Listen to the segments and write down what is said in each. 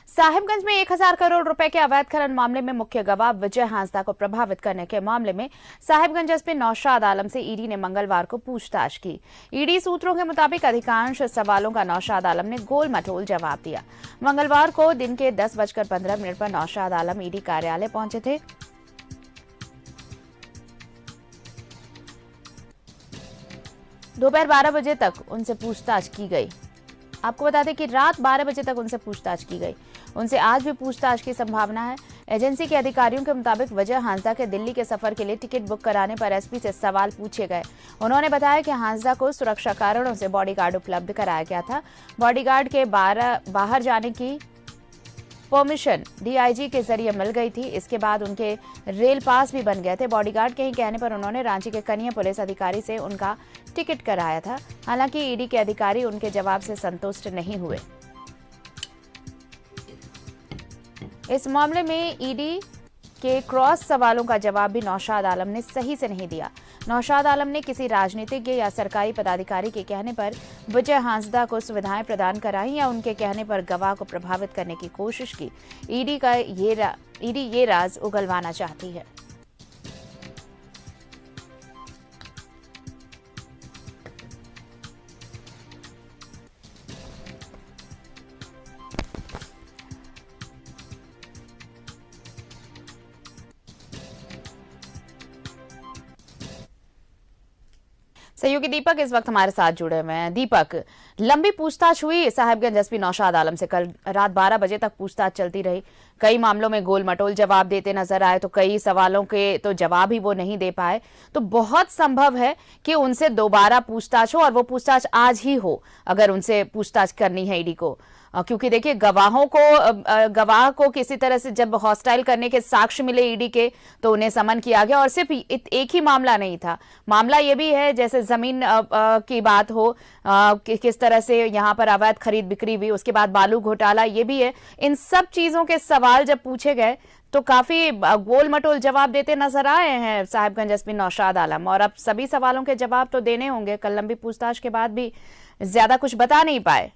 साहिबगंज में 1000 करोड़ रुपए के अवैध खनन मामले में मुख्य गवाह विजय हांसदा को प्रभावित करने के मामले में साहिबगंज एसपी नौशाद आलम से ईडी ने मंगलवार को पूछताछ की। ईडी सूत्रों के मुताबिक अधिकांश सवालों का नौशाद आलम ने गोल मटोल जवाब दिया। मंगलवार को दिन के 10:15 पर नौशाद आलम ईडी कार्यालय पहुंचे थे। दोपहर 12 बजे तक उनसे पूछताछ की गई। आपको बता दें कि रात 12 बजे तक उनसे पूछताछ की गई। उनसे आज भी पूछताछ की संभावना है। एजेंसी के अधिकारियों के मुताबिक विजय हांसदा के दिल्ली के सफर के लिए टिकट बुक कराने पर एसपी से सवाल पूछे गए। उन्होंने बताया कि हांसदा को सुरक्षा कारणों से बॉडीगार्ड उपलब्ध कराया गया था। बॉडीगार्ड के बाहर जाने की परमिशन डीआईजी के जरिए मिल गई थी। इसके बाद उनके रेल पास भी बन गए थे। बॉडीगार्ड के ही कहने पर उन्होंने रांची के कनीय पुलिस अधिकारी से उनका टिकट कराया था। हालांकि ईडी के अधिकारी उनके जवाब से संतुष्ट नहीं हुए। इस मामले में ईडी के क्रॉस सवालों का जवाब भी नौशाद आलम ने सही से नहीं दिया। नौशाद आलम ने किसी राजनीतिज्ञ या सरकारी पदाधिकारी के कहने पर विजय हांसदा को सुविधाएं प्रदान कराई या उनके कहने पर गवाह को प्रभावित करने की कोशिश की। ईडी ये राज उगलवाना चाहती है। सहयोगी दीपक इस वक्त हमारे साथ जुड़े हुए हैं। दीपक, लंबी पूछताछ हुई साहिबगंज एसपी नौशाद आलम से। कल रात 12 बजे तक पूछताछ चलती रही। कई मामलों में गोल मटोल जवाब देते नजर आए, तो कई सवालों के तो जवाब ही वो नहीं दे पाए। तो बहुत संभव है कि उनसे दोबारा पूछताछ हो और वो पूछताछ आज ही हो, अगर उनसे पूछताछ करनी है ईडी को। क्योंकि देखिए, गवाह को किसी तरह से जब हॉस्टाइल करने के साक्ष्य मिले ईडी के, तो उन्हें समन किया गया। और सिर्फ एक ही मामला नहीं था, मामला ये भी है जैसे जमीन की बात हो, किस तरह से यहाँ पर अवैध खरीद बिक्री हुई, उसके बाद बालू घोटाला, ये भी है। इन सब चीजों के सवाल जब पूछे गए तो काफी गोल मटोल जवाब देते नजर आए हैं साहिबगंज एसपी नौशाद आलम। और अब सभी सवालों के जवाब तो देने होंगे। कल लंबी पूछताछ के बाद भी ज्यादा कुछ बता नहीं पाए।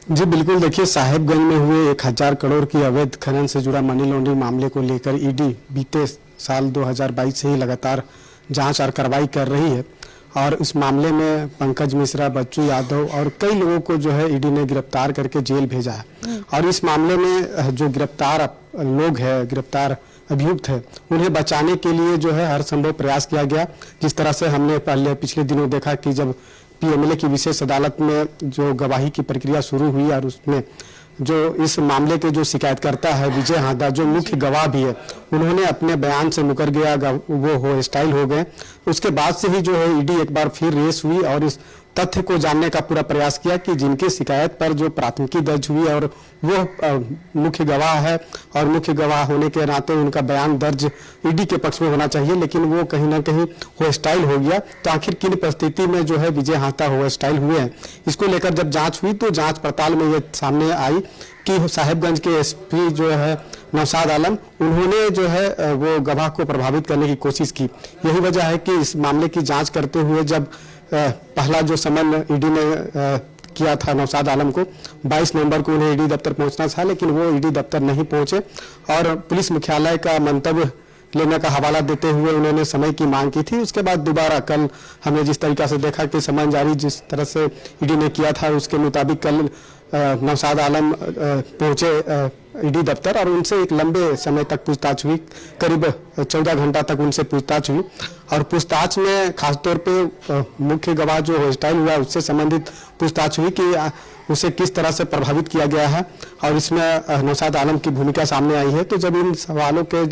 जी बिल्कुल, देखिए, साहिबगंज में हुए 1000 करोड़ की अवैध खनन से जुड़ा मनी लॉन्ड्रिंग मामले को लेकर ईडी बीते साल 2022 से ही लगातार जांच और कार्रवाई कर रही है। और इस मामले में पंकज मिश्रा, बच्चू यादव और कई लोगों को जो है ईडी ने गिरफ्तार करके जेल भेजा है। और इस मामले में जो गिरफ्तार लोग हैं, गिरफ्तार अभियुक्त है, उन्हें बचाने के लिए जो है हर संभव प्रयास किया गया। जिस तरह से हमने पिछले दिनों देखा कि जब पीएमएलए की विशेष अदालत में जो गवाही की प्रक्रिया शुरू हुई और उसमें जो इस मामले के जो शिकायतकर्ता है विजय हांसदा, जो मुख्य गवाह भी है, उन्होंने अपने बयान से मुकर गया, वो हॉस्टाइल हो गए। उसके बाद से ही जो है ईडी एक बार फिर रेस हुई और इस तथ्य को जानने का पूरा प्रयास किया कि जिनकी शिकायत पर जो प्राथमिकी दर्ज हुई और वो मुख्य गवाह है और मुख्य गवाह होने के नाते उनका बयान दर्ज ईडी के पक्ष में होना चाहिए, लेकिन वो कहीं ना कहीं हॉस्टाइल हो गया। तो आखिर किन परिस्थिति में जो है विजय हांसदा हॉस्टाइल हुए हैं, इसको लेकर जब जांच हुई तो जांच पड़ताल में ये सामने आई कि साहिबगंज के एसपी जो है नौशाद आलम, उन्होंने जो है वो गवाह को प्रभावित करने की कोशिश की। यही वजह है कि इस मामले की जाँच करते हुए जब पहला जो समन ईडी ने किया था नौशाद आलम को, 22 नवंबर को उन्हें ईडी दफ्तर पहुंचना था, लेकिन वो ईडी दफ्तर नहीं पहुंचे और पुलिस मुख्यालय का मंतव्य लेने का हवाला देते हुए उन्होंने समय की मांग की थी। उसके बाद दोबारा कल हमने जिस तरीका से देखा कि समन जारी जिस तरह से ईडी ने किया था, उसके मुताबिक कल नौशाद आलम पहुंचे ईडी दफ्तर और उनसे एक लंबे समय तक पूछताछ हुई। करीब 14 घंटा तक उनसे पूछताछ हुई और पूछताछ में खासतौर पे मुख्य गवाह जो हॉस्टाइल हुआ उससे संबंधित पूछताछ हुई कि उसे किस तरह से प्रभावित किया गया है और इसमें नौशाद आलम की भूमिका सामने आई है। तो जब इन सवालों के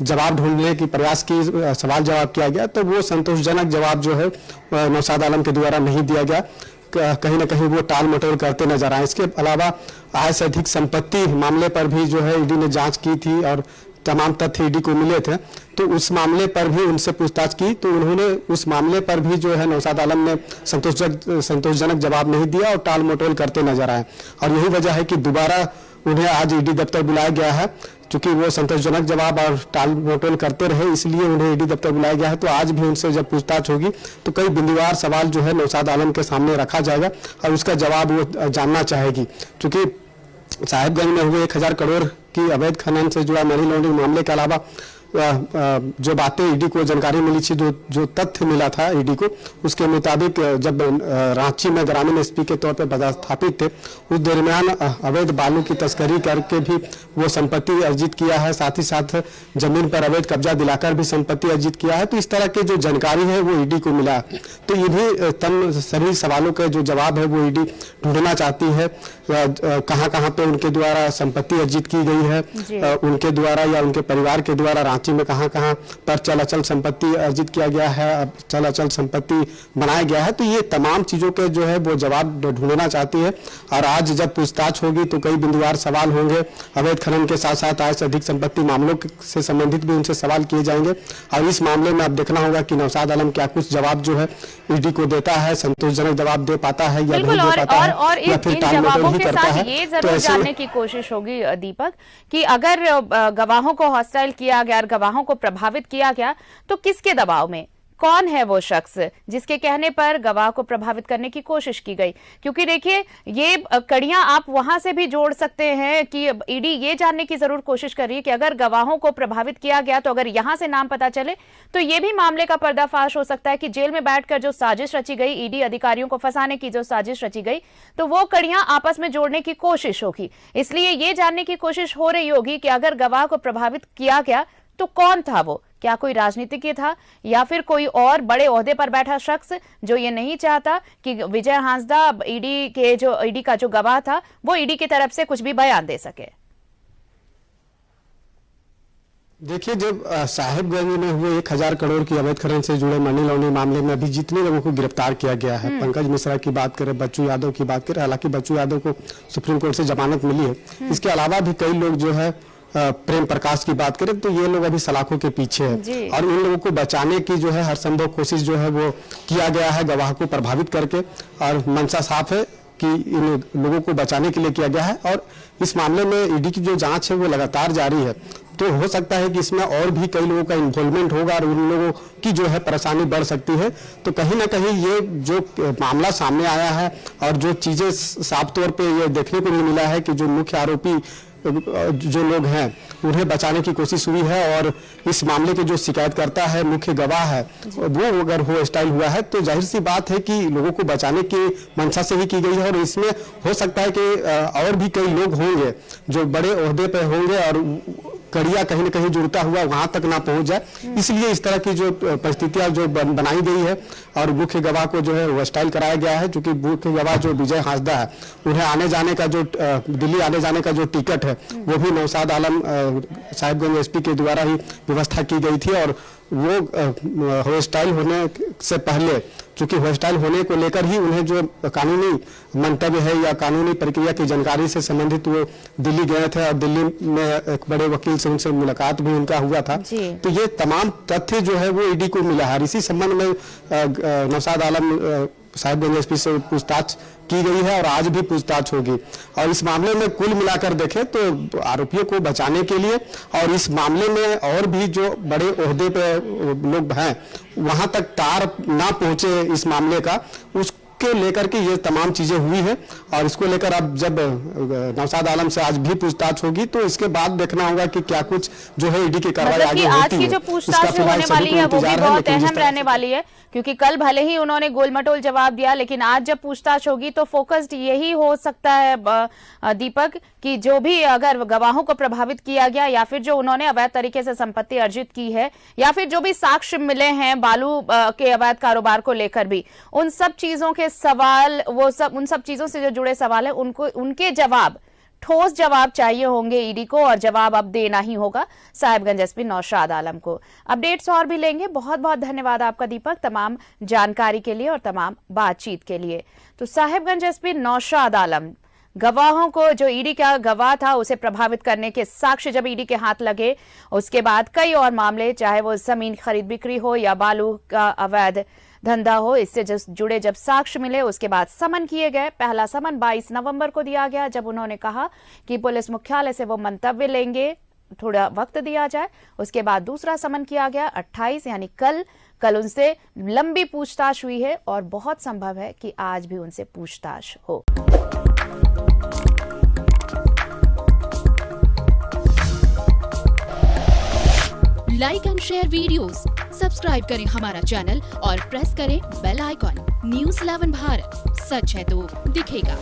जवाब ढूंढने की प्रयास की, सवाल जवाब किया गया, तो वो संतोषजनक जवाब जो है नौशाद आलम के द्वारा नहीं दिया गया। कहीं ना कहीं वो टाल मटोल करते नजर आए। इसके अलावा आय से अधिक संपत्ति मामले पर भी जो है ईडी ने जांच की थी और तमाम तथ्य ईडी को मिले थे, तो उस मामले पर भी उनसे पूछताछ की, तो उन्होंने उस मामले पर भी जो है नौशाद आलम ने संतोषजनक जवाब नहीं दिया और टाल मटोल करते नजर आए। और यही वजह है कि दोबारा उन्हें आज ईडी दफ्तर बुलाया गया है, चूंकि वो संतोषजनक जवाब और टाल मटोल करते रहे, इसलिए उन्हें ईडी दफ्तर बुलाया गया है। तो आज भी उनसे जब पूछताछ होगी तो कई बिंदुवार सवाल जो है नौशाद आलम के सामने रखा जाएगा और उसका जवाब वो जानना चाहेगी। चूंकि साहिबगंज में हुए 1000 करोड़ की अवैध खनन से जुड़ा मनी लॉन्ड्रिंग मामले के अलावा जो बातें ईडी को जानकारी मिली थी, जो तथ्य मिला था ईडी को, उसके मुताबिक जब रांची में ग्रामीण एसपी के तौर पर पदस्थापित थे, उस दरमियान अवैध बालू की तस्करी करके भी वो संपत्ति अर्जित किया है, साथ ही साथ जमीन पर अवैध कब्जा दिलाकर भी संपत्ति अर्जित किया है। तो इस तरह की जो जानकारी है वो ईडी को मिला। तो इन्हीं सभी सवालों के जो जवाब है वो ईडी ढूंढना चाहती है। कहाँ कहाँ पे उनके द्वारा संपत्ति अर्जित की गई है, उनके द्वारा या उनके परिवार के द्वारा रांची में कहाँ कहाँ पर चल अचल संपत्ति अर्जित किया गया है, चल अचल संपत्ति बनाया गया है। तो ये तमाम चीजों के जो है वो जवाब ढूंढना चाहती है। और आज जब पूछताछ होगी तो कई बिंदुवार सवाल होंगे। अवैध खनन के साथ साथ आय से अधिक संपत्ति मामलों से संबंधित भी उनसे सवाल किए जाएंगे। और इस मामले में अब देखना होगा कि नौशाद आलम क्या कुछ जवाब जो है ईडी को देता है, संतोषजनक जवाब दे पाता है या नहीं दे पाता है, और या फिर इन टाल मटोल जवाबों ही के करता साथ है। ये तो जरूर ऐसे जानने की कोशिश होगी दीपक कि अगर गवाहों को हॉस्टाइल किया गया, गवाहों को प्रभावित किया गया, तो किसके दबाव में, कौन है वो शख्स जिसके कहने पर गवाह को प्रभावित करने की कोशिश की गई? क्योंकि देखिए ये कड़ियां आप वहां से भी जोड़ सकते हैं कि ईडी ये जानने की जरूर कोशिश कर रही है कि अगर गवाहों को प्रभावित किया गया तो अगर यहां से नाम पता चले तो ये भी मामले का पर्दाफाश हो सकता है कि जेल में बैठकर जो साजिश रची गई, ईडी अधिकारियों को फंसाने की जो साजिश रची गई, तो वो कड़ियां आपस में जोड़ने की कोशिश होगी। इसलिए ये जानने की कोशिश हो रही होगी कि अगर गवाह को प्रभावित किया गया तो कौन था वो, क्या कोई राजनीतिज्ञ था या फिर कोई और बड़े ओहदे पर बैठा शख्स जो ये नहीं चाहता कि विजय हांसदा ईडी का जो गवाह था वो ईडी की तरफ से कुछ भी बयान दे सके। देखिए, जब साहिबगंज में हुए 1000 करोड़ की अवैध खनन से जुड़े मनी लॉन्ड्रिंग मामले में अभी जितने लोगों को गिरफ्तार किया गया है, पंकज मिश्रा की बात करें, बच्चू यादव की बात करें, हालांकि बच्चू यादव को सुप्रीम कोर्ट से जमानत मिली है। इसके अलावा भी कई लोग जो है प्रेम प्रकाश की बात करें तो ये लोग अभी सलाखों के पीछे हैं और इन लोगों को बचाने की जो है हर संभव कोशिश जो है वो किया गया है गवाह को प्रभावित करके। और मंशा साफ है कि इन लोगों को बचाने के लिए किया गया है और इस मामले में ईडी की जो जांच है वो लगातार जारी है। तो हो सकता है कि इसमें और भी कई लोगों का इन्वॉल्वमेंट होगा और उन लोगों की जो है परेशानी बढ़ सकती है। तो कहीं ना कहीं ये जो मामला सामने आया है और जो चीजें साफ तौर पे ये देखने को मिला है कि जो मुख्य आरोपी जो लोग हैं उन्हें बचाने की कोशिश हुई है और इस मामले के जो शिकायतकर्ता है, मुख्य गवाह है, वो अगर हो स्टाइल हुआ है तो जाहिर सी बात है कि लोगों को बचाने की मंशा से ही की गई है। और इसमें हो सकता है कि और भी कई लोग होंगे जो बड़े ओहदे पे होंगे और कड़िया कहीं न कहीं जुड़ता हुआ वहां तक ना पहुंच जाए, इसलिए इस तरह की जो परिस्थितियां जो बनाई गई है और मुख्य गवाह को जो है वो स्टाइल कराया गया है। क्योंकि मुख्य गवाह जो विजय हांसदा है उन्हें आने जाने का जो दिल्ली आने जाने का जो टिकट है वो भी नौशाद आलम साहिबगंज एसपी के द्वारा ही व्यवस्था की गई थी। और वो हॉस्टाइल होने से पहले, चूंकि हॉस्टाइल होने को लेकर ही उन्हें जो कानूनी मंतव्य है या कानूनी प्रक्रिया की जानकारी से संबंधित वो दिल्ली गए थे और दिल्ली में एक बड़े वकील से उनसे मुलाकात भी उनका हुआ था। तो ये तमाम तथ्य जो है वो ईडी को मिला है। इसी संबंध में नौशाद आलम साहिबगंज एसपी से पूछताछ की गई है और आज भी पूछताछ होगी। और इस मामले में कुल मिलाकर देखें तो आरोपियों को बचाने के लिए और इस मामले में और भी जो बड़े ओहदे पे लोग हैं वहां तक तार ना पहुंचे इस मामले का, उसके लेकर के ये तमाम चीजें हुई है। और इसको लेकर अब जब नौशाद आलम से आज भी पूछताछ होगी तो इसके बाद देखना होगा कि क्या कुछ जो है ईडी की कार्रवाई आगे होती है। आज की जो पूछताछ होने वाली है वो भी बहुत अहम रहने वाली है, क्योंकि कल भले ही उन्होंने गोलमटोल जवाब दिया, लेकिन आज जब पूछताछ होगी तो फोकस्ड यही हो सकता है दीपक कि जो भी अगर गवाहों को प्रभावित किया गया या फिर जो उन्होंने अवैध तरीके से संपत्ति अर्जित की है या फिर जो भी साक्ष्य मिले हैं बालू के अवैध कारोबार को लेकर भी, उन सब चीजों के सवाल, वो सब उन सब चीजों से जो जुड़े सवाल है उनको, उनके जवाब, ठोस जवाब चाहिए होंगे ईडी को और जवाब अब देना ही होगा साहिबगंज एसपी नौशाद आलम को। अपडेट्स और भी लेंगे। बहुत बहुत धन्यवाद आपका दीपक, तमाम जानकारी के लिए और तमाम बातचीत के लिए। तो साहिबगंज एसपी नौशाद आलम गवाहों को, जो ईडी का गवाह था उसे प्रभावित करने के साक्ष्य जब ईडी के हाथ लगे, उसके बाद कई और मामले, चाहे वो जमीन खरीद बिक्री हो या बालू का अवैध धंधा हो, इससे जुड़े जब साक्ष्य मिले उसके बाद समन किए गए। पहला समन 22 नवंबर को दिया गया जब उन्होंने कहा कि पुलिस मुख्यालय से वो मंतव्य लेंगे थोड़ा वक्त दिया जाए। उसके बाद दूसरा समन किया गया 28 यानी कल उनसे लंबी पूछताछ हुई है और बहुत संभव है कि आज भी उनसे पूछताछ हो। Like and share videos, subscribe करें हमारा चैनल और प्रेस करें बेल आइकॉन। न्यूज़ 11 भारत, सच है तो दिखेगा।